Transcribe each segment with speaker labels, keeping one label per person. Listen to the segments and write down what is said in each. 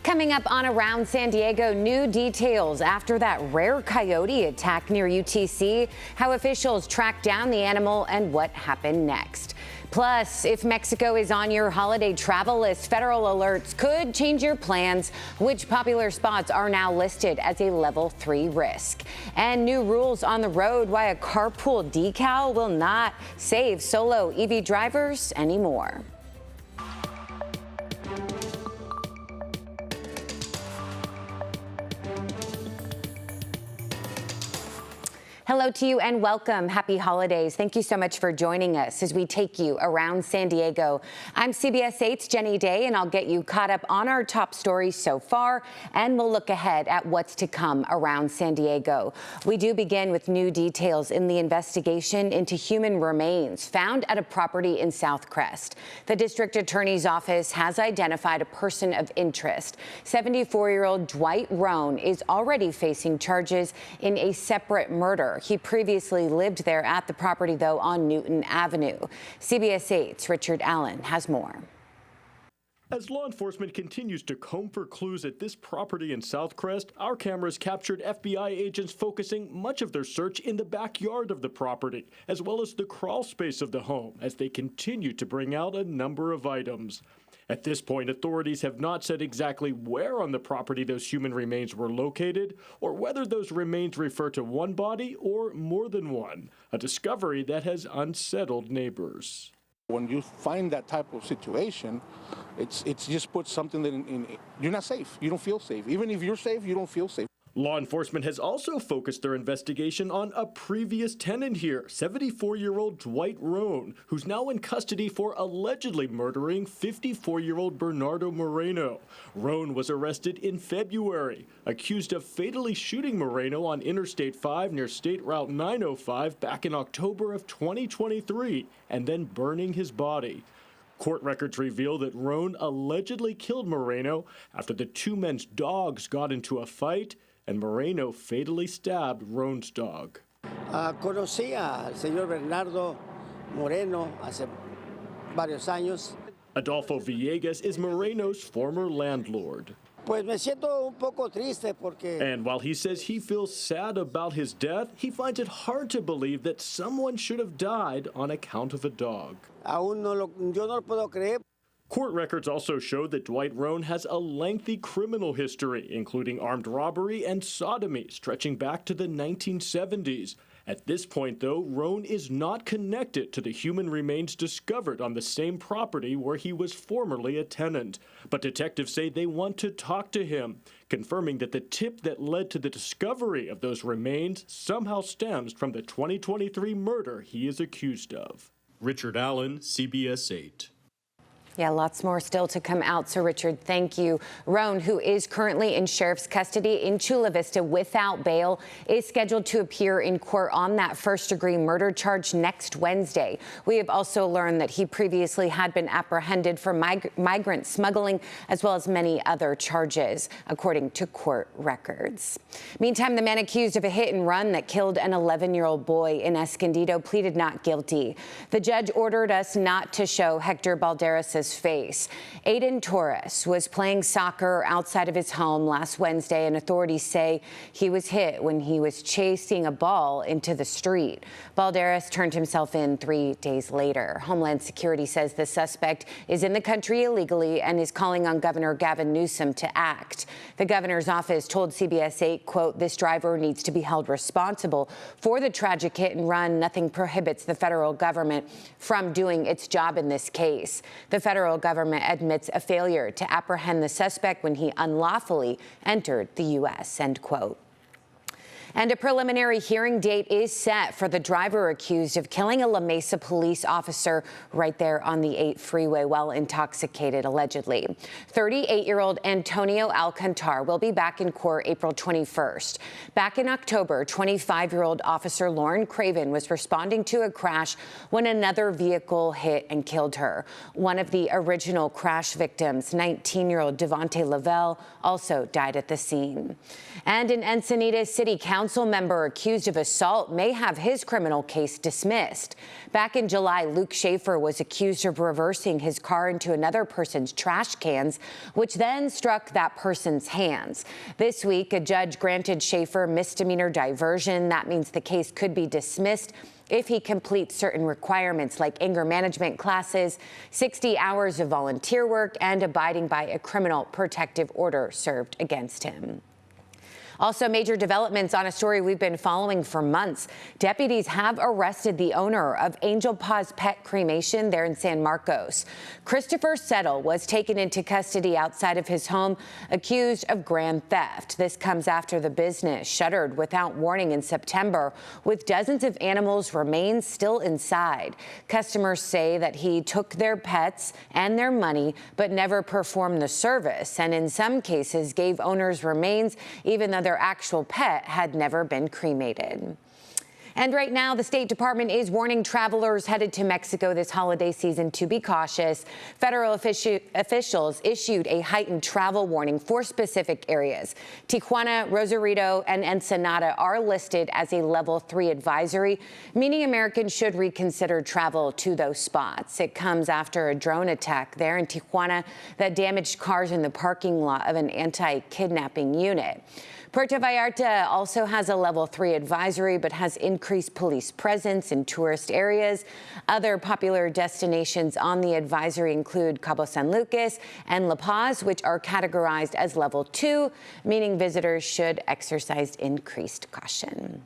Speaker 1: Coming up on Around San Diego, new details after that rare coyote attack near UTC, how officials tracked down the animal, and what happened next. Plus, if Mexico is on your holiday travel list, federal alerts could change your plans. Which popular spots are now listed as a level 3 risk? And new rules on the road, why a carpool decal will not save solo EV drivers anymore. Hello to you and welcome. Happy holidays. Thank you so much for joining us as we take you around San Diego. I'm CBS 8's Jenny Day, and I'll get you caught up on our top stories so far, and we'll look ahead at what's to come around San Diego. We do begin with new details in the investigation into human remains found at a property in South Crest. The district attorney's office has identified a person of interest. 74-year-old Dwight Roan is already facing charges in a separate murder. He previously lived there at the property, though, on Newton Avenue. CBS 8's Richard Allen has more.
Speaker 2: As law enforcement continues to comb for clues at this property in South Crest, our cameras captured FBI agents focusing much of their search in the backyard of the property, as well as the crawl space of the home, as they continue to bring out a number of items. At this point, authorities have not said exactly where on the property those human remains were located, or whether those remains refer to one body or more than one, a discovery that has unsettled neighbors.
Speaker 3: When you find that type of situation, it's just put something that you're not safe. You don't feel safe. Even if you're safe, you don't feel safe.
Speaker 2: Law enforcement has also focused their investigation on a previous tenant here, 74-year-old Dwight Roan, who's now in custody for allegedly murdering 54-year-old Bernardo Moreno. Roan was arrested in February, accused of fatally shooting Moreno on Interstate 5 near State Route 905 back in October of 2023, and then burning his body. Court records reveal that Roan allegedly killed Moreno after the two men's dogs got into a fight, and Moreno fatally stabbed Roan's dog.
Speaker 4: Conocí al señor Bernardo Moreno hace varios años.
Speaker 2: Adolfo Villegas is Moreno's former landlord.
Speaker 4: Pues me siento un poco triste porque...
Speaker 2: And while he says he feels sad about his death, he finds it hard to believe that someone should have died on account of a dog.
Speaker 4: Yo no lo puedo creer.
Speaker 2: Court records also show that Dwight Roan has a lengthy criminal history, including armed robbery and sodomy, stretching back to the 1970s. At this point, though, Roan is not connected to the human remains discovered on the same property where he was formerly a tenant. But detectives say they want to talk to him, confirming that the tip that led to the discovery of those remains somehow stems from the 2023 murder he is accused of. Richard Allen, CBS 8.
Speaker 1: Yeah, lots more still to come out. So, Richard, thank you. Roan, who is currently in sheriff's custody in Chula Vista without bail, is scheduled to appear in court on that first-degree murder charge next Wednesday. We have also learned that he previously had been apprehended for migrant smuggling, as well as many other charges, according to court records. Meantime, the man accused of a hit-and-run that killed an 11-year-old boy in Escondido pleaded not guilty. The judge ordered us not to show Hector Balderas' face. Aiden Torres was playing soccer outside of his home last Wednesday, and authorities say he was hit when he was chasing a ball into the street. Balderas turned himself in 3 days later. Homeland Security says the suspect is in the country illegally and is calling on Governor Gavin Newsom to act. The governor's office told CBS 8, quote, "This driver needs to be held responsible for the tragic hit and run. Nothing prohibits the federal government from doing its job in this case." The federal government admits a failure to apprehend the suspect when he unlawfully entered the U.S., end quote. And a preliminary hearing date is set for the driver accused of killing a La Mesa police officer right there on the 8 freeway while intoxicated, allegedly. 38-year-old Antonio Alcantar will be back in court April 21st. Back in October, 25-year-old Officer Lauren Craven was responding to a crash when another vehicle hit and killed her. One of the original crash victims, 19-year-old Devontae Lavelle, also died at the scene. And an Encinitas City Council council member accused of assault may have his criminal case dismissed. Back in July, Luke Schaefer was accused of reversing his car into another person's trash cans, which then struck that person's hands. This week, a judge granted Schaefer misdemeanor diversion. That means the case could be dismissed if he completes certain requirements like anger management classes, 60 hours of volunteer work, and abiding by a criminal protective order served against him. Also, major developments on a story we've been following for months. Deputies have arrested the owner of Angel Paws Pet Cremation there in San Marcos. Christopher Settle was taken into custody outside of his home, accused of grand theft. This comes after the business shuttered without warning in September, with dozens of animals' remains still inside. Customers say that he took their pets and their money, but never performed the service, and in some cases gave owners remains even though their actual pet had never been cremated. And right now, the State Department is warning travelers headed to Mexico this holiday season to be cautious. Federal officials issued a heightened travel warning for specific areas. Tijuana, Rosarito, and Ensenada are listed as a level 3 advisory, meaning Americans should reconsider travel to those spots. It comes after a drone attack there in Tijuana that damaged cars in the parking lot of an anti-kidnapping unit. Puerto Vallarta also has a level 3 advisory, but has increased police presence in tourist areas. Other popular destinations on the advisory include Cabo San Lucas and La Paz, which are categorized as level 2, meaning visitors should exercise increased caution.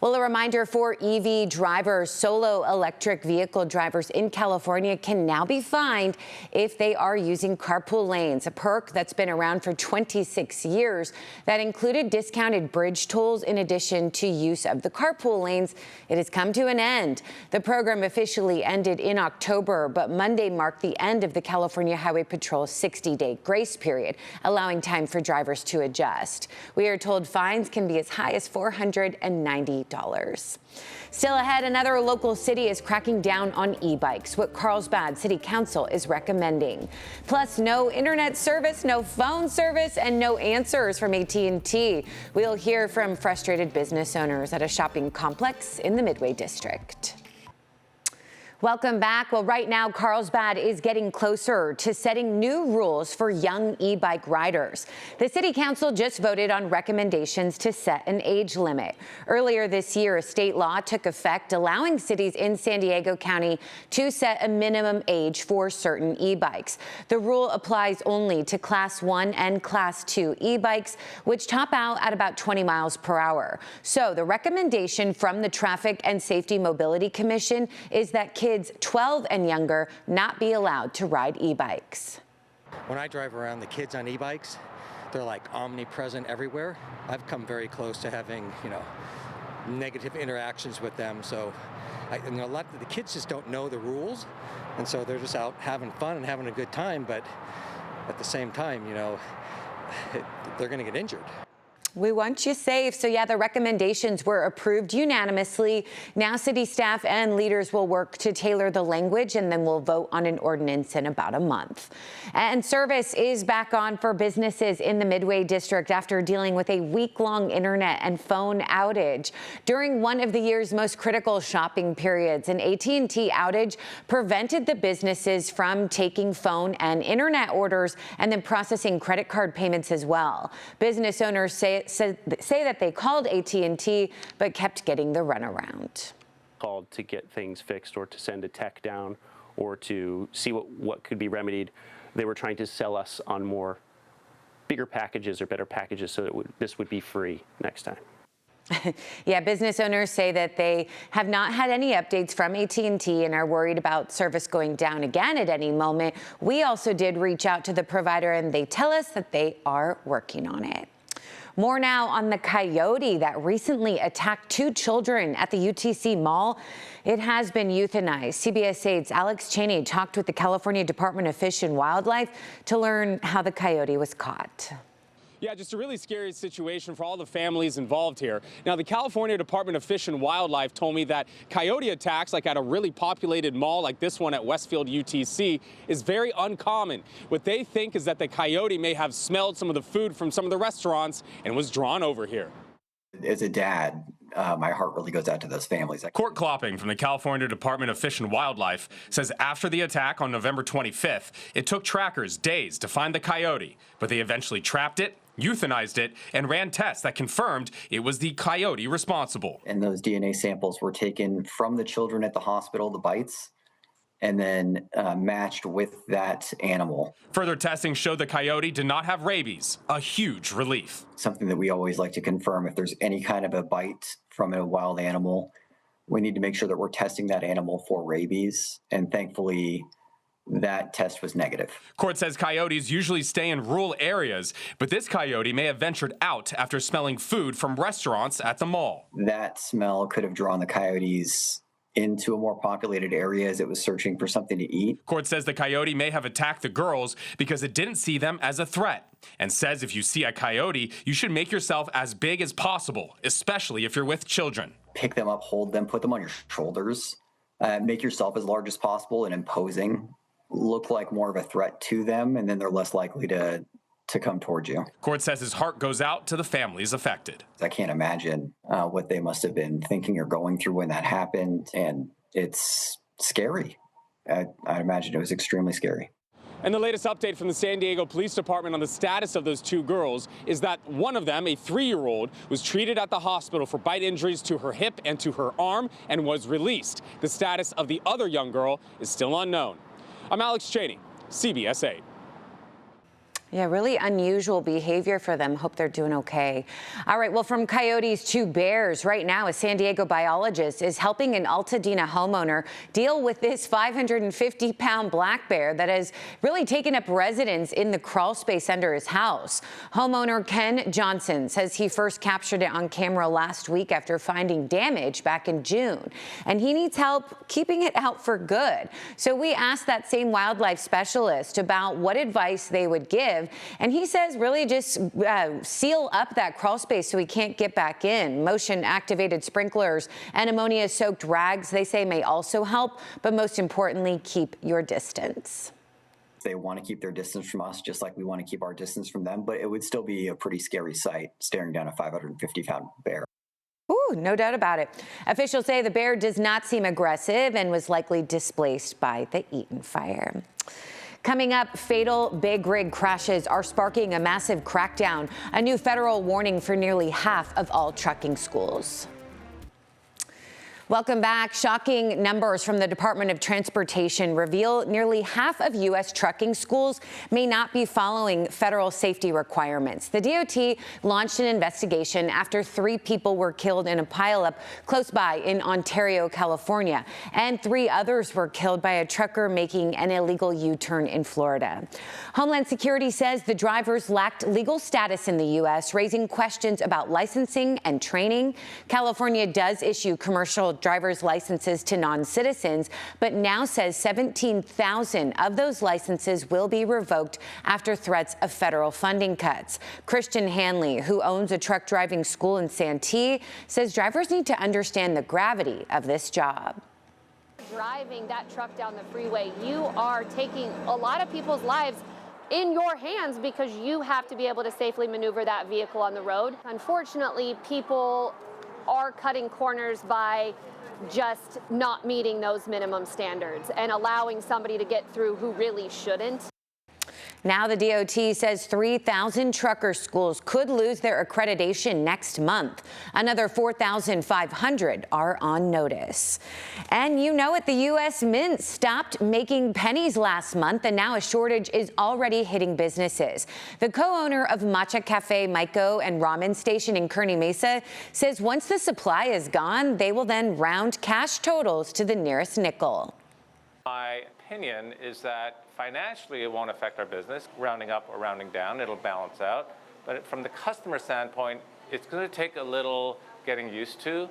Speaker 1: Well, a reminder for EV drivers, solo electric vehicle drivers in California can now be fined if they are using carpool lanes, a perk that's been around for 26 years that included discounted bridge tolls in addition to use of the carpool lanes. It has come to an end. The program officially ended in October, but Monday marked the end of the California Highway Patrol's 60-day grace period, allowing time for drivers to adjust. We are told fines can be as high as $490. Still ahead, another local city is cracking down on e-bikes, what Carlsbad City Council is recommending. Plus, no internet service, no phone service, and no answers from AT&T. We'll hear from frustrated business owners at a shopping complex in the Midway district. Welcome back. Well, right now, Carlsbad is getting closer to setting new rules for young e-bike riders. The City Council just voted on recommendations to set an age limit. Earlier this year, a state law took effect allowing cities in San Diego County to set a minimum age for certain e-bikes. The rule applies only to Class 1 and Class 2 e-bikes, which top out at about 20 miles per hour. So the recommendation from the Traffic and Safety Mobility Commission is that kids 12 and younger not be allowed to ride e-bikes.
Speaker 5: When I drive around, the kids on e-bikes, they're like omnipresent everywhere. I've come very close to having, negative interactions with them. So a lot of the kids just don't know the rules, and so they're just out having fun and having a good time. But at the same time, they're going to get injured.
Speaker 1: We want you safe. So yeah, the recommendations were approved unanimously. Now city staff and leaders will work to tailor the language, and then we'll vote on an ordinance in about a month. And service is back on for businesses in the Midway district after dealing with a week-long internet and phone outage. During one of the year's most critical shopping periods, an AT&T outage prevented the businesses from taking phone and internet orders and then processing credit card payments as well. Business owners say that they called AT&T but kept getting the runaround.
Speaker 6: Called to get things fixed or to send a tech down or to see what could be remedied. They were trying to sell us on bigger packages or better packages so that this would be free next time.
Speaker 1: Yeah, business owners say that they have not had any updates from AT&T and are worried about service going down again at any moment. We also did reach out to the provider, and they tell us that they are working on it. More now on the coyote that recently attacked 2 children at the UTC Mall. It has been euthanized. CBS 8's Alex Cheney talked with the California Department of Fish and Wildlife to learn how the coyote was caught.
Speaker 7: Yeah, just a really scary situation for all the families involved here. Now, the California Department of Fish and Wildlife told me that coyote attacks, like at a really populated mall like this one at Westfield UTC, is very uncommon. What they think is that the coyote may have smelled some of the food from some of the restaurants and was drawn over here.
Speaker 8: As a dad, my heart really goes out to those families.
Speaker 7: Court Klopping from the California Department of Fish and Wildlife says after the attack on November 25th, it took trackers days to find the coyote, but they eventually trapped it, euthanized it, and ran tests that confirmed it was the coyote responsible.
Speaker 8: And those DNA samples were taken from the children at the hospital, the bites, and then matched with that animal.
Speaker 7: Further testing showed the coyote did not have rabies, a huge relief.
Speaker 8: Something that we always like to confirm, if there's any kind of a bite from a wild animal, we need to make sure that we're testing that animal for rabies, and thankfully that test was negative.
Speaker 7: Court says coyotes usually stay in rural areas, but this coyote may have ventured out after smelling food from restaurants at the mall.
Speaker 8: That smell could have drawn the coyotes into a more populated area as it was searching for something to eat.
Speaker 7: Court says the coyote may have attacked the girls because it didn't see them as a threat, and says if you see a coyote, you should make yourself as big as possible, especially if you're with children.
Speaker 8: Pick them up, hold them, put them on your shoulders, make yourself as large as possible and imposing, look like more of a threat to them, and then they're less likely to come towards you.
Speaker 7: Court says his heart goes out to the families affected.
Speaker 8: I can't imagine what they must have been thinking or going through when that happened, and it's scary. I imagine it was extremely scary.
Speaker 7: And the latest update from the San Diego Police Department on the status of those two girls is that one of them, a 3-year-old, was treated at the hospital for bite injuries to her hip and to her arm and was released. The status of the other young girl is still unknown. I'm Alex Cheney, CBS 8.
Speaker 1: Yeah, really unusual behavior for them. Hope they're doing okay. All right, well, from coyotes to bears, right now a San Diego biologist is helping an Altadena homeowner deal with this 550-pound black bear that has really taken up residence in the crawl space under his house. Homeowner Ken Johnson says he first captured it on camera last week after finding damage back in June, and he needs help keeping it out for good. So we asked that same wildlife specialist about what advice they would give, and he says really just seal up that crawl space so he can't get back in. Motion-activated sprinklers and ammonia-soaked rags, they say, may also help, but most importantly, keep your distance.
Speaker 8: They want to keep their distance from us, just like we want to keep our distance from them, but it would still be a pretty scary sight staring down a 550-pound bear.
Speaker 1: Ooh, no doubt about it. Officials say the bear does not seem aggressive and was likely displaced by the Eaton fire. Coming up, fatal big rig crashes are sparking a massive crackdown, a new federal warning for nearly half of all trucking schools. Welcome back. Shocking numbers from the Department of Transportation reveal nearly half of U.S. trucking schools may not be following federal safety requirements. The DOT launched an investigation after 3 people were killed in a pileup close by in Ontario, California, and 3 others were killed by a trucker making an illegal U-turn in Florida. Homeland Security says the drivers lacked legal status in the U.S., raising questions about licensing and training. California does issue commercial driver's licenses to non-citizens, but now says 17,000 of those licenses will be revoked after threats of federal funding cuts. Christian Hanley, who owns a truck driving school in Santee, says drivers need to understand the gravity of this job.
Speaker 9: Driving that truck down the freeway, you are taking a lot of people's lives in your hands because you have to be able to safely maneuver that vehicle on the road. Unfortunately, people are cutting corners by just not meeting those minimum standards and allowing somebody to get through who really shouldn't.
Speaker 1: Now the DOT says 3,000 trucker schools could lose their accreditation next month. Another 4,500 are on notice. And you know it, the U.S. Mint stopped making pennies last month, and now a shortage is already hitting businesses. The co-owner of Matcha Cafe, Maiko, and Ramen Station in Kearney Mesa says once the supply is gone, they will then round cash totals to the nearest nickel.
Speaker 10: My opinion is that financially it won't affect our business. Rounding up or rounding down, it'll balance out. But from the customer standpoint, it's going to take a little getting used to.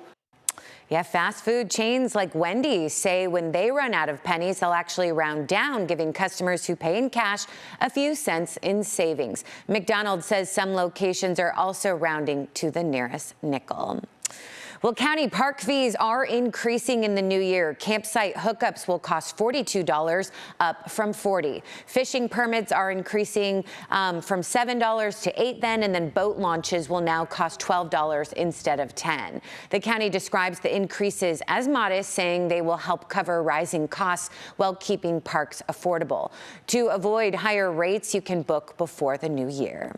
Speaker 1: Yeah, fast food chains like Wendy's say when they run out of pennies, they'll actually round down, giving customers who pay in cash a few cents in savings. McDonald's says some locations are also rounding to the nearest nickel. Well, county park fees are increasing in the new year. Campsite hookups will cost $42, up from $40. Fishing permits are increasing from $7 to $8 then, and then boat launches will now cost $12 instead of $10. The county describes the increases as modest, saying they will help cover rising costs while keeping parks affordable. To avoid higher rates, you can book before the new year.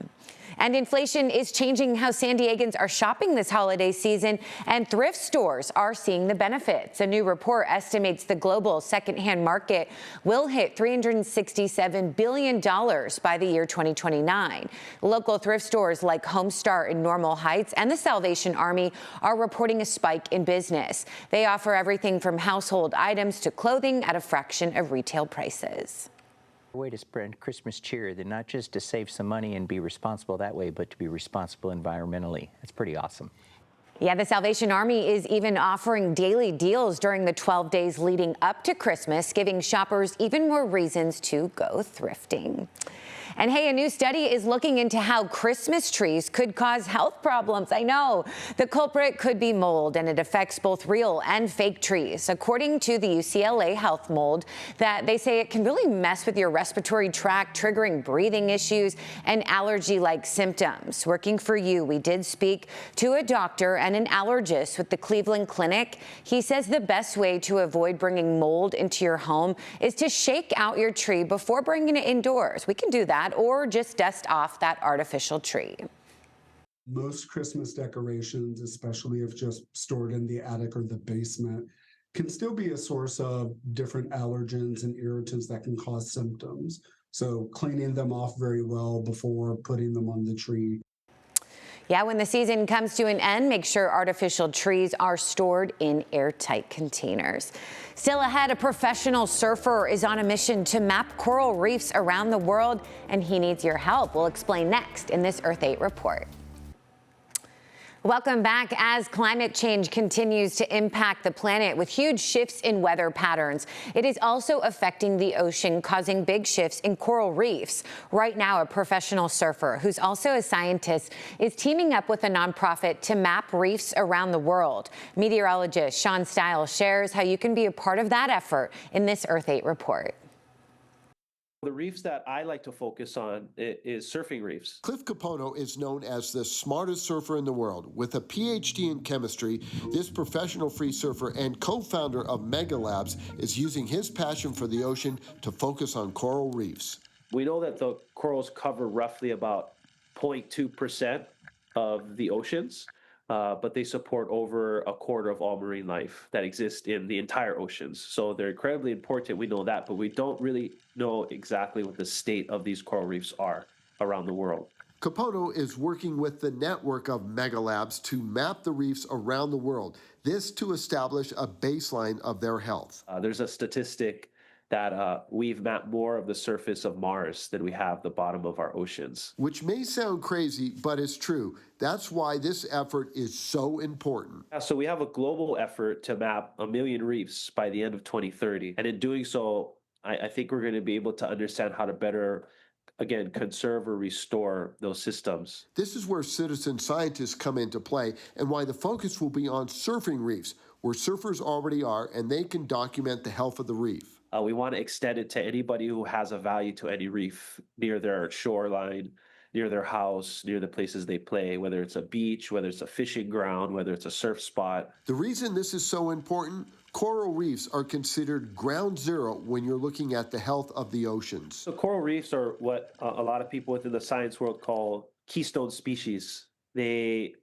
Speaker 1: And inflation is changing how San Diegans are shopping this holiday season, and thrift stores are seeing the benefits. A new report estimates the global secondhand market will hit $367 billion by the year 2029. Local thrift stores like Homestar in Normal Heights and the Salvation Army are reporting a spike in business. They offer everything from household items to clothing at a fraction of retail prices.
Speaker 11: Way to spread Christmas cheer, that not just to save some money and be responsible that way, but to be responsible environmentally. That's pretty awesome.
Speaker 1: Yeah, the Salvation Army is even offering daily deals during the 12 days leading up to Christmas, giving shoppers even more reasons to go thrifting. And hey, a new study is looking into how Christmas trees could cause health problems. I know. The culprit could be mold, and it affects both real and fake trees. According to the UCLA Health Mold, that they say it can really mess with your respiratory tract, triggering breathing issues and allergy-like symptoms. Working for you, we did speak to a doctor and an allergist with the Cleveland Clinic. He says the best way to avoid bringing mold into your home is to shake out your tree before bringing it indoors. We can do that, or just dust off that artificial tree.
Speaker 12: Most Christmas decorations, especially if just stored in the attic or the basement, can still be a source of different allergens and irritants that can cause symptoms. So cleaning them off very well before putting them on the tree.
Speaker 1: Yeah, when the season comes to an end, make sure artificial trees are stored in airtight containers. Still ahead, a professional surfer is on a mission to map coral reefs around the world, and he needs your help. We'll explain next in this Earth 8 report. Welcome back. As climate change continues to impact the planet with huge shifts in weather patterns, it is also affecting the ocean, causing big shifts in coral reefs. Right now, a professional surfer who's also a scientist is teaming up with a nonprofit to map reefs around the world. Meteorologist Sean Stiles shares how you can be a part of that effort in this Earth 8 report.
Speaker 13: The reefs that I like to focus on is surfing reefs.
Speaker 14: Cliff Capono is known as the smartest surfer in the world. With a PhD in chemistry, this professional free surfer and co-founder of Mega Labs is using his passion for the ocean to focus on coral reefs.
Speaker 13: We know that the corals cover roughly about 0.2% of the oceans, but they support over a quarter of all marine life that exists in the entire oceans. So they're incredibly important, we know that, but we don't really know exactly what the state of these coral reefs are around the world.
Speaker 14: Capono is working with the network of Mega Labs to map the reefs around the world, this to establish a baseline of their health.
Speaker 13: There's a statistic that we've mapped more of the surface of Mars than we have the bottom of our oceans.
Speaker 14: Which may sound crazy, but it's true. That's why this effort is so important.
Speaker 13: So we have a global effort to map 1 million reefs by the end of 2030. And in doing so, I think we're going to be able to understand how to better, again, conserve or restore those systems.
Speaker 14: This is where citizen scientists come into play, and why the focus will be on surfing reefs, where surfers already are, and they can document the health of the reef.
Speaker 13: We want to extend it to anybody who has a value to any reef near their shoreline, near their house, near the places they play, whether it's a beach, whether it's a fishing ground, whether it's a surf spot.
Speaker 14: The reason this is so important, coral reefs are considered ground zero when you're looking at the health of the oceans.
Speaker 13: So coral reefs are what a lot of people within the science world call keystone species. They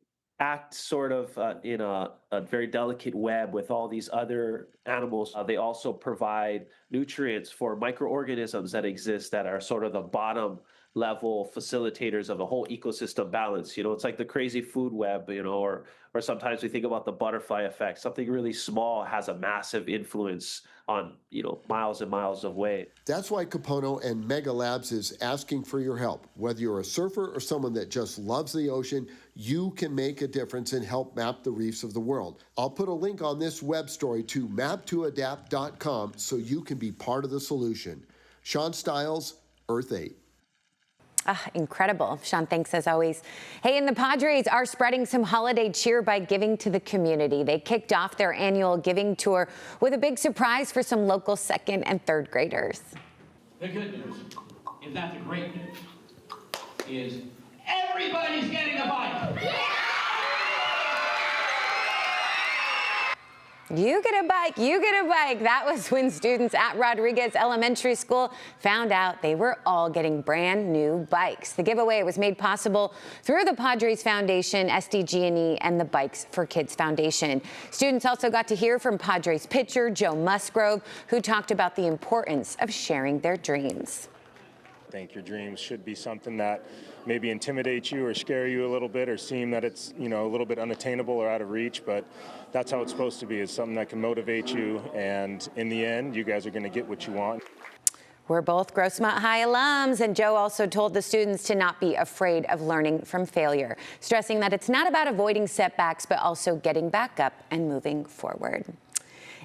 Speaker 13: act sort of in a very delicate web with all these other animals. They also provide nutrients for microorganisms that exist that are sort of the bottom level facilitators of the whole ecosystem balance. You know, it's like the crazy food web, you know, or sometimes we think about the butterfly effect. Something really small has a massive influence on, you know, miles and miles of way.
Speaker 14: That's why Capono and Mega Labs is asking for your help. Whether you're a surfer or someone that just loves the ocean, you can make a difference and help map the reefs of the world. I'll put a link on this web story to map2adapt.com so you can be part of the solution. Sean Stiles, Earth 8.
Speaker 1: Incredible. Sean, thanks as always. Hey, and the Padres are spreading some holiday cheer by giving to the community. They kicked off their annual giving tour with a big surprise for some local second and third graders.
Speaker 15: The good news, if not the great news, is everybody's getting a bike.
Speaker 1: You get a bike, you get a bike. That was when students at Rodriguez Elementary School found out they were all getting brand new bikes. The giveaway was made possible through the Padres Foundation, SDG&E, and the Bikes for Kids Foundation. Students also got to hear from Padres pitcher Joe Musgrove, who talked about the importance of sharing their dreams.
Speaker 16: I think your dreams should be something that maybe intimidates you or scare you a little bit or seem that it's, a little bit unattainable or out of reach, but that's how it's supposed to be. It's something that can motivate you, and in the end, you guys are going to get what you want.
Speaker 1: We're both Grossmont High alums, and Joe also told the students to not be afraid of learning from failure, stressing that it's not about avoiding setbacks, but also getting back up and moving forward.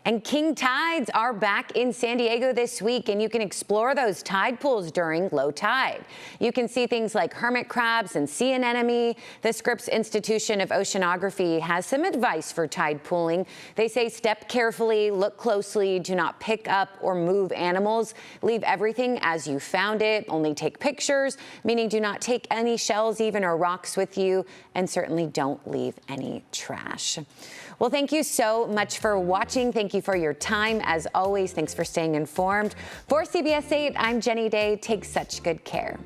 Speaker 1: And king tides are back in San Diego this week, and you can explore those tide pools during low tide. You can see things like hermit crabs and sea anemone. The Scripps Institution of Oceanography has some advice for tide pooling. They say step carefully, look closely, do not pick up or move animals, leave everything as you found it, only take pictures, meaning do not take any shells even or rocks with you, and certainly don't leave any trash. Well, thank you so much for watching. Thank you for your time. As always, thanks for staying informed. For CBS 8, I'm Jenny Day. Take such good care.